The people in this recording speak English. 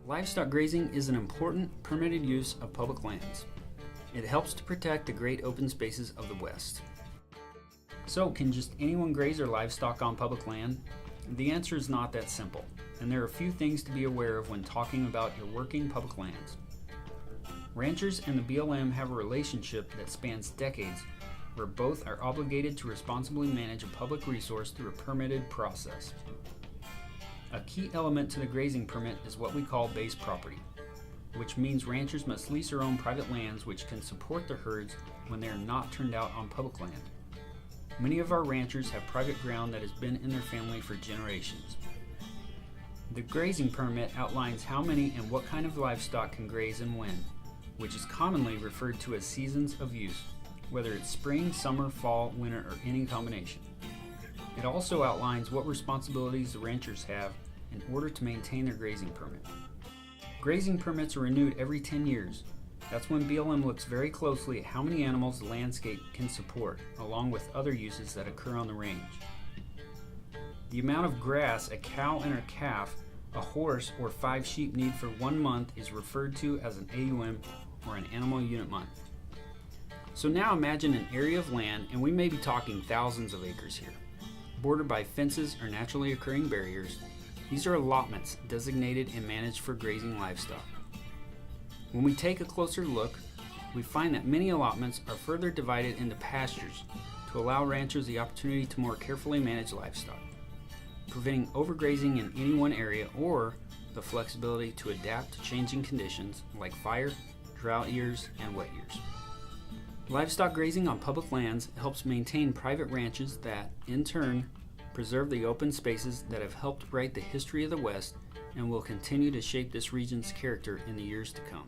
Livestock grazing is an important permitted use of public lands. It helps to protect the great open spaces of the West. So, can just anyone graze their livestock on public land? The answer is not that simple, and there are a few things to be aware of when talking about your working public lands. Ranchers and the BLM have a relationship that spans decades, where both are obligated to responsibly manage a public resource through a permitted process. A key element to the grazing permit is what we call base property, which means ranchers must lease or own private lands which can support their herds when they are not turned out on public land. Many of our ranchers have private ground that has been in their family for generations. The grazing permit outlines how many and what kind of livestock can graze and when, which is commonly referred to as seasons of use, whether it's spring, summer, fall, winter, or any combination. It also outlines what responsibilities the ranchers have in order to maintain their grazing permit. Grazing permits are renewed every 10 years. That's when BLM looks very closely at how many animals the landscape can support, along with other uses that occur on the range. The amount of grass a cow and a calf, a horse, or 5 sheep need for 1 month is referred to as an AUM, or an animal unit month. So now imagine an area of land, and we may be talking thousands of acres here, bordered by fences or naturally occurring barriers. These are allotments designated and managed for grazing livestock. When we take a closer look, we find that many allotments are further divided into pastures to allow ranchers the opportunity to more carefully manage livestock, preventing overgrazing in any one area or the flexibility to adapt to changing conditions like fire, drought years, and wet years. Livestock grazing on public lands helps maintain private ranches that, in turn, preserve the open spaces that have helped write the history of the West and will continue to shape this region's character in the years to come.